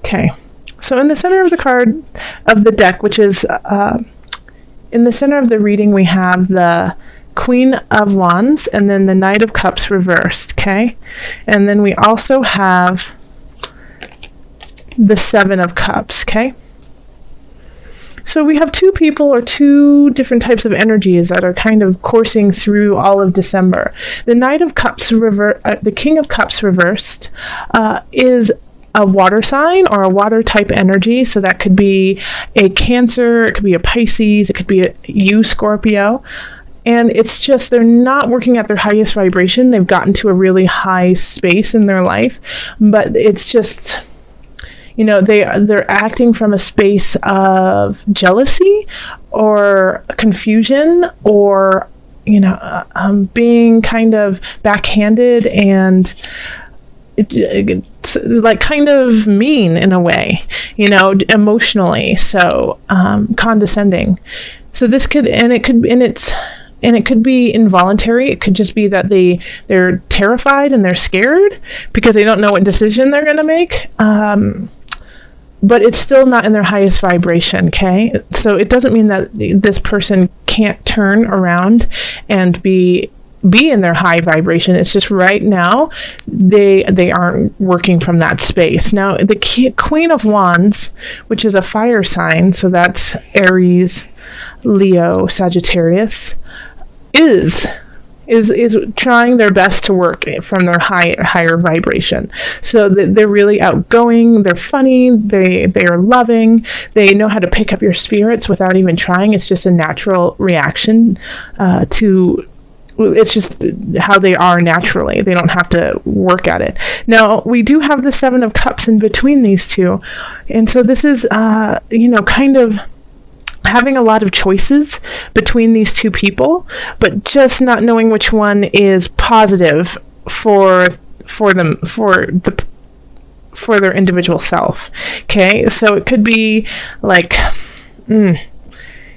Okay. So in the center of the card of the deck, which is in the center of the reading, we have the Queen of Wands and then the Knight of Cups reversed, okay? And then we also have the Seven of Cups, okay? So we have two people or two different types of energies that are kind of coursing through all of December. The Knight of Cups the King of Cups reversed is a water sign or a water type energy. So that could be a Cancer, it could be a Pisces, it could be you, Scorpio. And it's just they're not working at their highest vibration. They've gotten to a really high space in their life, but it's just, you know, they're acting from a space of jealousy or confusion or, you know, being kind of backhanded and it's like kind of mean in a way, you know, emotionally. So condescending. So this could, and it could be involuntary. It could just be that they're terrified and they're scared because they don't know what decision they're going to make. But it's still not in their highest vibration, okay? So it doesn't mean that this person can't turn around and be in their high vibration. It's just right now they aren't working from that space. Now, the Queen of Wands, which is a fire sign, so that's Aries, Leo, Sagittarius, is trying their best to work from their higher vibration. So they're really outgoing, they're funny, they are loving, they know how to pick up your spirits without even trying. It's just a natural reaction it's just how they are naturally. They don't have to work at it. Now, we do have the Seven of Cups in between these two. And so this is, you know, kind of having a lot of choices between these two people, but just not knowing which one is positive for their individual self. Okay, so it could be like,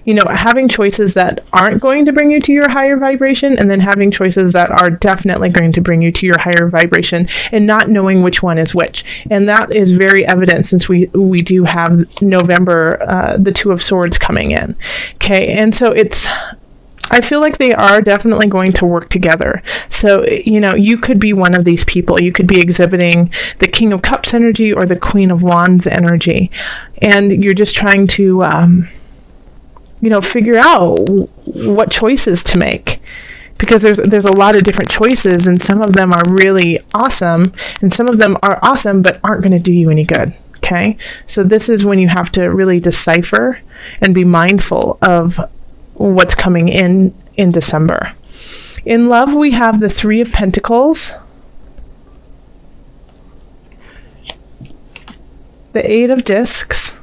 you know, having choices that aren't going to bring you to your higher vibration, and then having choices that are definitely going to bring you to your higher vibration, and not knowing which one is which. And that is very evident since we do have November, the Two of Swords coming in. Okay, and so I feel like they are definitely going to work together. So, you know, you could be one of these people. You could be exhibiting the King of Cups energy or the Queen of Wands energy, and you're just trying to you know, figure out what choices to make, because there's a lot of different choices, and some of them are really awesome, and some of them are awesome but aren't going to do you any good. Okay, so this is when you have to really decipher and be mindful of what's coming in December. In love, we have the Three of Pentacles, the Eight of Discs,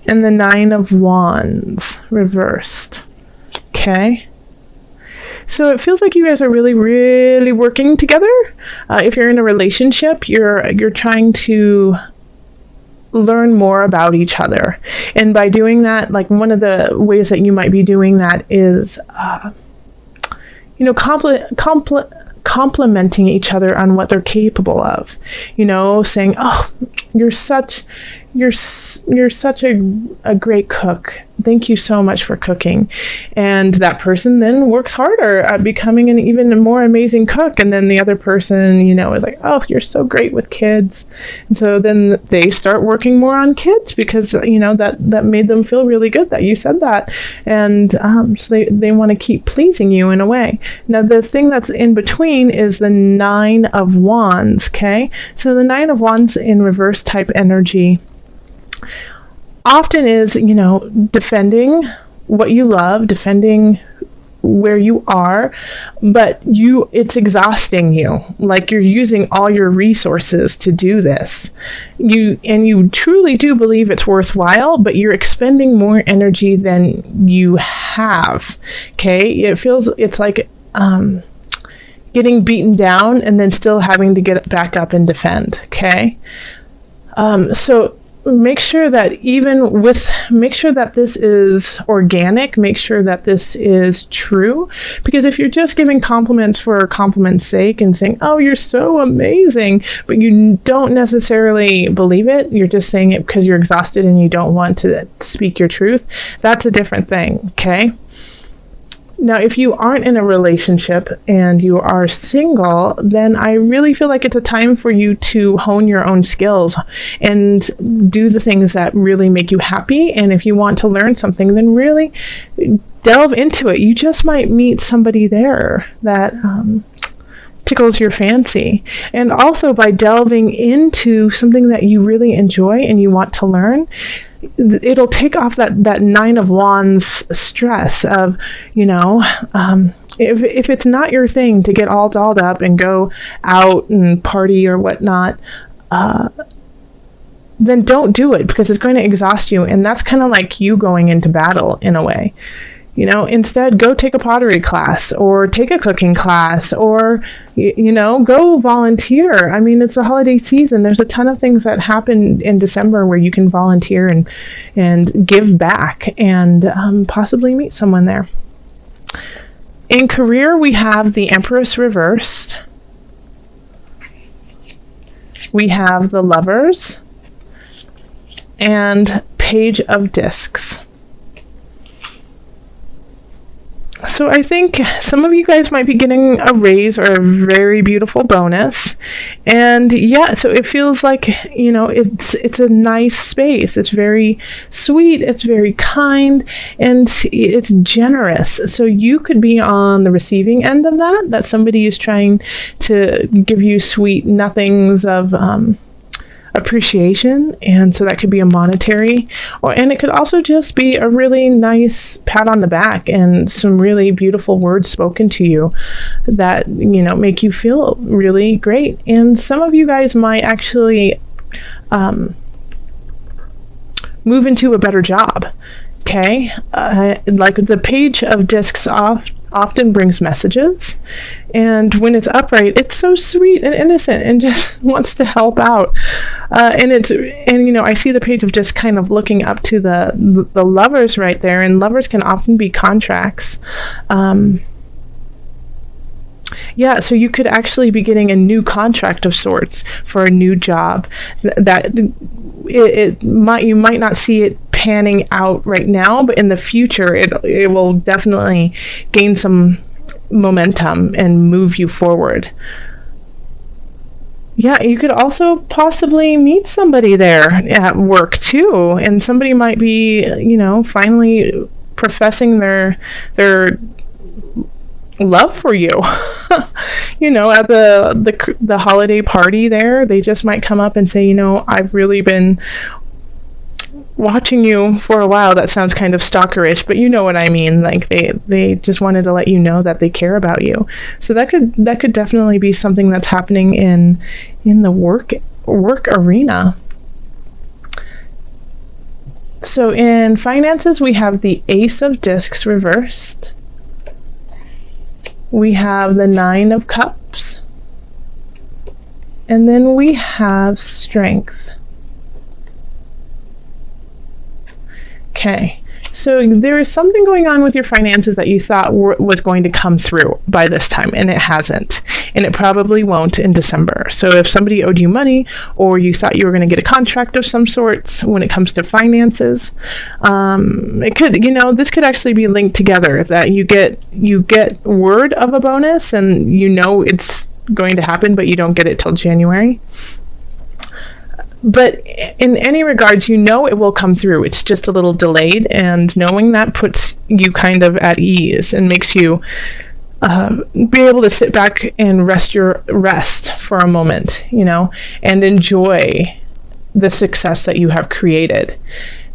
and the Nine of Wands reversed. Okay, so it feels like you guys are really, really working together. If you're in a relationship, you're trying to learn more about each other, and by doing that, like one of the ways that you might be doing that is, you know, complimenting each other on what they're capable of. You know, saying, "Oh, you're such a great cook. Thank you so much for cooking." And that person then works harder at becoming an even more amazing cook. And then the other person, you know, is like, "Oh, you're so great with kids." And so then they start working more on kids because, you know, that made them feel really good that you said that. And so they want to keep pleasing you in a way. Now, the thing that's in between is the Nine of Wands, okay? So the Nine of Wands in reverse type energy often is, you know, defending what you love, defending where you are, but it's exhausting you. Like you're using all your resources to do this. You truly do believe it's worthwhile, but you're expending more energy than you have. Okay? It's like getting beaten down and then still having to get back up and defend. Okay? So make sure that make sure that this is organic, make sure that this is true, because if you're just giving compliments for compliment's sake and saying, oh, you're so amazing, but you don't necessarily believe it, you're just saying it because you're exhausted and you don't want to speak your truth, that's a different thing, okay? Now, if you aren't in a relationship and you are single, then I really feel like it's a time for you to hone your own skills and do the things that really make you happy. And if you want to learn something, then really delve into it. You just might meet somebody there that tickles your fancy. And also by delving into something that you really enjoy and you want to learn, it'll take off that 9 of Wands stress of, if it's not your thing to get all dolled up and go out and party or whatnot, then don't do it, because it's going to exhaust you. And that's kind of like you going into battle in a way. Instead, go take a pottery class or take a cooking class or, go volunteer. I mean, it's the holiday season. There's a ton of things that happen in December where you can volunteer and give back and possibly meet someone there. In career, we have the Empress reversed. We have the Lovers and Page of Discs. So I think some of you guys might be getting a raise or a very beautiful bonus. And yeah, so it feels like, it's a nice space. It's very sweet, it's very kind, and it's generous. So you could be on the receiving end of that somebody is trying to give you sweet nothings of appreciation, and so that could be a monetary, and it could also just be a really nice pat on the back and some really beautiful words spoken to you that make you feel really great. And some of you guys might actually move into a better job. Okay, like the Page of Discs often brings messages, and when it's upright, it's so sweet and innocent and just wants to help out. And I see the Page of Discs kind of looking up to the Lovers right there, and Lovers can often be contracts. Yeah, so you could actually be getting a new contract of sorts for a new job. You might not see it panning out right now, but in the future it will definitely gain some momentum and move you forward. Yeah, you could also possibly meet somebody there at work too, and somebody might be, finally professing their love for you. At the holiday party there, they just might come up and say, I've really been watching you for a while. That sounds kind of stalkerish, but you know what I mean. Like they just wanted to let you know that they care about you. So that could definitely be something that's happening in the work arena. So in finances, we have the Ace of Discs reversed. We have the 9 of Cups. And then we have Strength. Okay, so there is something going on with your finances that you thought was going to come through by this time, and it hasn't, and it probably won't in December. So if somebody owed you money, or you thought you were going to get a contract of some sorts when it comes to finances, it could, this could actually be linked together, that you get word of a bonus, and it's going to happen, but you don't get it till January. But in any regards, it will come through. It's just a little delayed, and knowing that puts you kind of at ease and makes you be able to sit back and rest for a moment, and enjoy the success that you have created.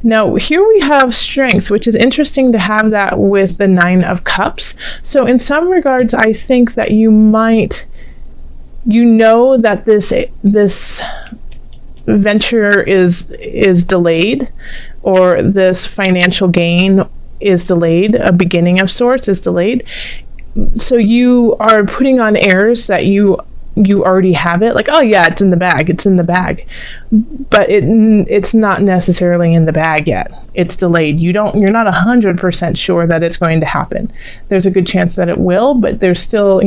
Now, here we have Strength, which is interesting to have that with the 9 of Cups. So in some regards, I think that you might, that this venture is delayed, or this financial gain is delayed, a beginning of sorts is delayed. So you are putting on airs that you you already have it, like, oh yeah, it's in the bag, it's in the bag, but it's not necessarily in the bag yet. It's delayed. You're not 100% sure that it's going to happen. There's a good chance that it will, but there's still,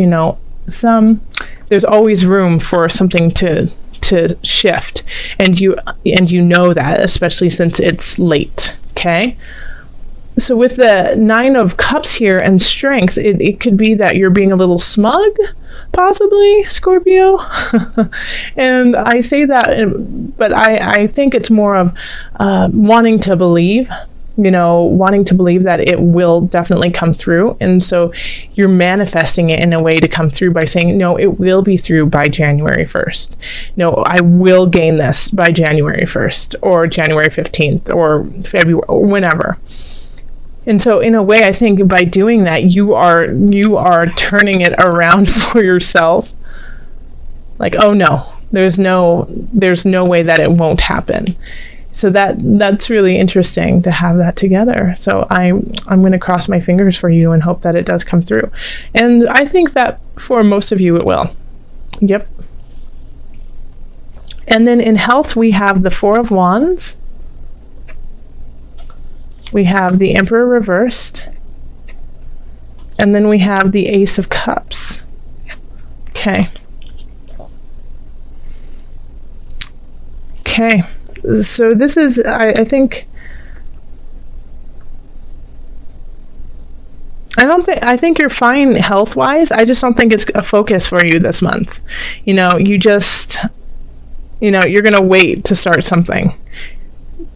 there's always room for something to shift, and you know that, especially since it's late. Okay. So with the 9 of Cups here and strength, it could be that you're being a little smug, possibly, Scorpio. And I say that, but I think it's more of wanting to believe that it will definitely come through. And so you're manifesting it in a way to come through by saying, no, it will be through by January 1st. No, I will gain this by January 1st or January 15th or February or whenever. And so in a way, I think by doing that, you are turning it around for yourself. Like, oh no, there's no way that it won't happen. So that's really interesting to have that together. So I'm going to cross my fingers for you and hope that it does come through. And I think that for most of you it will. Yep. And then in health, we have the 4 of Wands. We have the Emperor reversed, and then we have the Ace of Cups. Okay. Okay. So this is, I think you're fine health-wise. I just don't think it's a focus for you this month. You're going to wait to start something.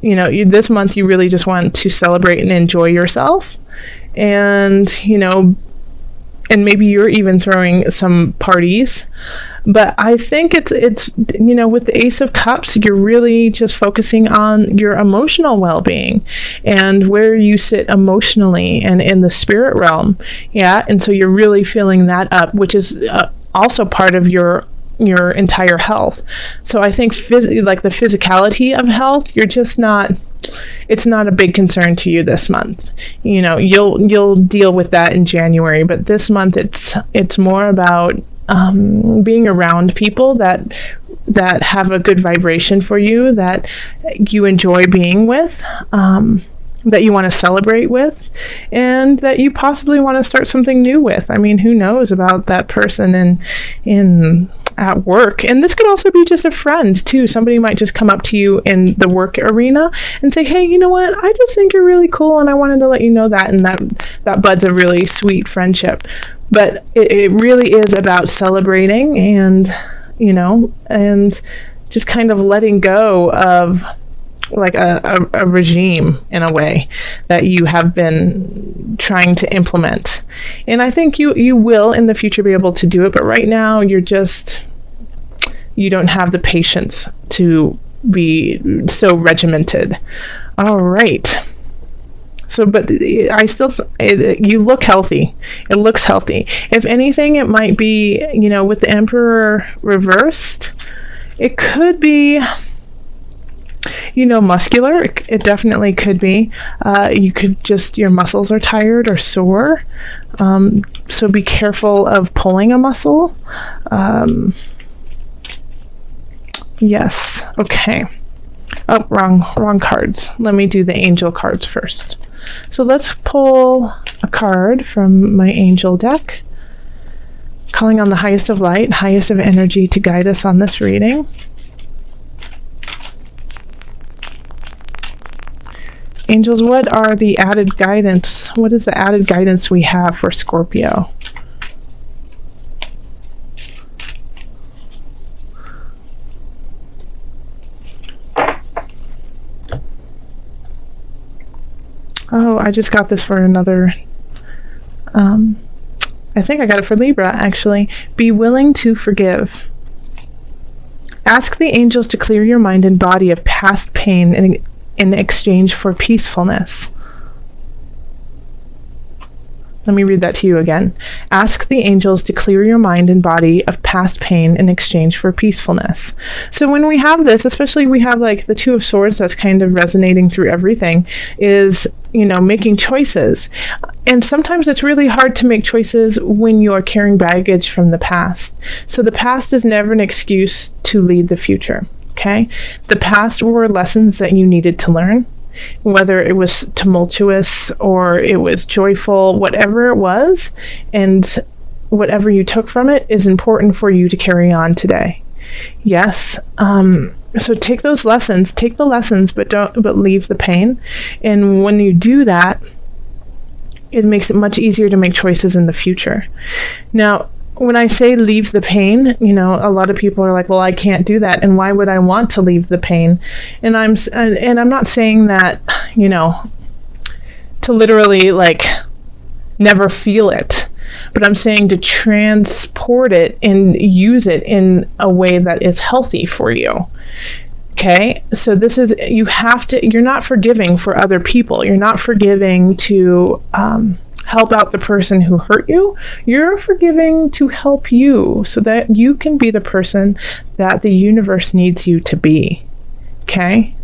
This month you really just want to celebrate and enjoy yourself, and maybe you're even throwing some parties. But I think it's with the Ace of Cups, you're really just focusing on your emotional well-being and where you sit emotionally and in the spirit realm. Yeah, and so you're really filling that up, which is also part of your entire health. So I think like the physicality of health, it's not a big concern to you this month. You'll deal with that in January, but this month it's more about being around people that have a good vibration for you, that you enjoy being with, that you want to celebrate with, and that you possibly want to start something new with. I mean, who knows about that person in at work. And this could also be just a friend too. Somebody might just come up to you in the work arena and say, hey, you know what, I just think you're really cool and I wanted to let you know that, and that buds a really sweet friendship. But it really is about celebrating and just kind of letting go of like a regime in a way that you have been trying to implement. And I think you will in the future be able to do it, but right now you don't have the patience to be so regimented. All right. So, but you look healthy. It looks healthy. If anything, it might be, with the Emperor reversed, it could be, muscular. It definitely could be. You could your muscles are tired or sore. So be careful of pulling a muscle. Yes. Okay. Oh, wrong cards. Let me do the angel cards first. So let's pull a card from my angel deck, calling on the highest of light, highest of energy to guide us on this reading. Angels, what are the added guidance? What is the added guidance we have for Scorpio? Oh, I just got this for another, I think I got it for Libra, actually. Be willing to forgive. Ask the angels to clear your mind and body of past pain in exchange for peacefulness. Let me read that to you again. Ask the angels to clear your mind and body of past pain in exchange for peacefulness. So when we have this, especially we have like the Two of Swords that's kind of resonating through everything, is, making choices. And sometimes it's really hard to make choices when you're carrying baggage from the past. So the past is never an excuse to lead the future, okay? The past were lessons that you needed to learn, whether it was tumultuous or it was joyful, whatever it was, and whatever you took from it is important for you to carry on today. Yes. So take the lessons, but leave the pain. And when you do that, it makes it much easier to make choices in the future. Now, when I say leave the pain, a lot of people are like, well, I can't do that, and why would I want to leave the pain? And I'm not saying that, to literally never feel it. But I'm saying to transport it and use it in a way that is healthy for you. Okay? So you're not forgiving for other people. You're not forgiving to help out the person who hurt you. You're forgiving to help you so that you can be the person that the universe needs you to be. Okay?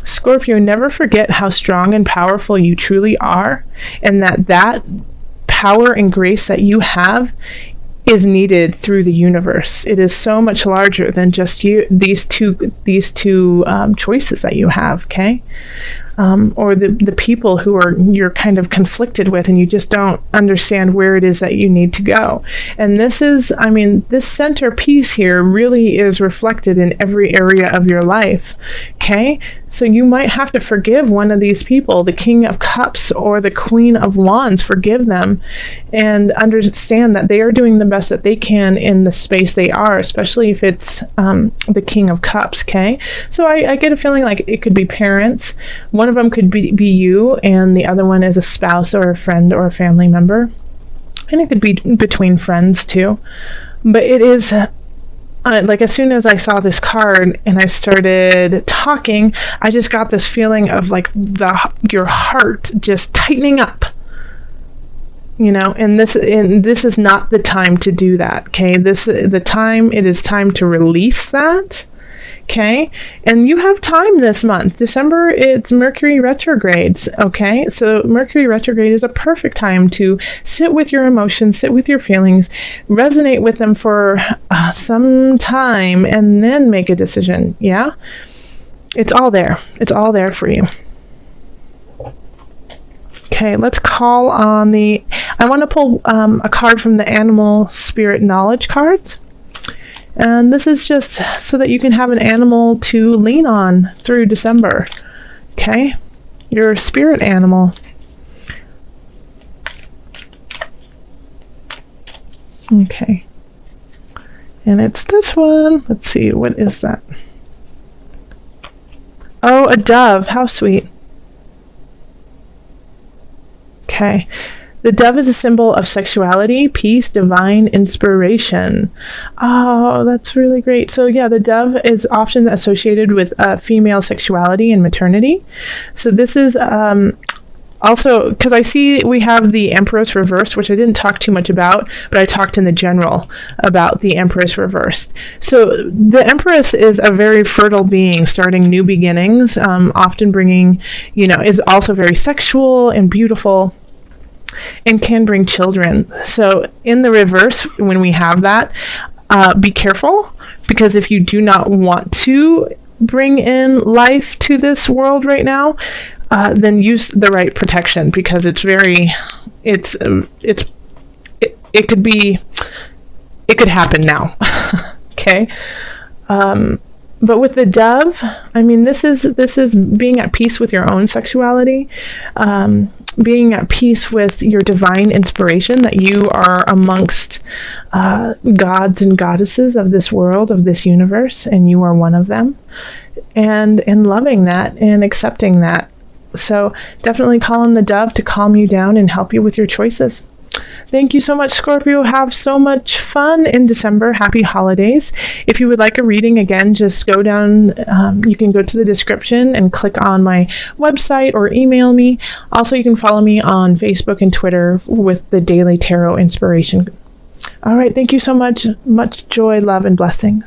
Scorpio, never forget how strong and powerful you truly are, and that power and grace that you have is needed through the universe. It is so much larger than just these two choices that you have, okay? Or the people who you're kind of conflicted with, and you just don't understand where it is that you need to go. And this centerpiece here really is reflected in every area of your life, okay? So you might have to forgive one of these people, the King of Cups or the Queen of Wands. Forgive them and understand that they are doing the best that they can in the space they are, especially if it's the King of Cups, okay? So I get a feeling like it could be parents. One of them could be you, and the other one is a spouse or a friend or a family member. And it could be between friends too. But it is... as soon as I saw this card and I started talking, I just got this feeling of your heart just tightening up, and this is not the time to do that. Okay, it is time to release that. Okay, and you have time this month. December, it's Mercury retrogrades, okay? So Mercury retrograde is a perfect time to sit with your emotions, sit with your feelings, resonate with them for some time, and then make a decision, yeah? It's all there. It's all there for you. Okay, let's call on I want to pull a card from the Animal Spirit Knowledge cards. And this is just so that you can have an animal to lean on through December. Okay? Your spirit animal. Okay. And it's this one. Let's see, what is that? Oh, a dove. How sweet. Okay. The dove is a symbol of sexuality, peace, divine inspiration. Oh, that's really great. So yeah, the dove is often associated with female sexuality and maternity. So this is also, because I see we have the Empress reversed, which I didn't talk too much about, but I talked in the general about the Empress reversed. So the Empress is a very fertile being, starting new beginnings, often bringing, is also very sexual and beautiful, and can bring children. So in the reverse, when we have that, be careful, because if you do not want to bring in life to this world right now, then use the right protection, because it could happen now. Okay. But with the dove, this is being at peace with your own sexuality, being at peace with your divine inspiration, that you are amongst gods and goddesses of this world, of this universe, and you are one of them, and loving that and accepting that. So definitely call on the dove to calm you down and help you with your choices. Thank you so much, Scorpio. Have so much fun in December. Happy holidays. If you would like a reading, again, just go down, you can go to the description and click on my website or email me. Also, you can follow me on Facebook and Twitter with the Daily Tarot Inspiration. All right, thank you so much. Much joy, love, and blessings.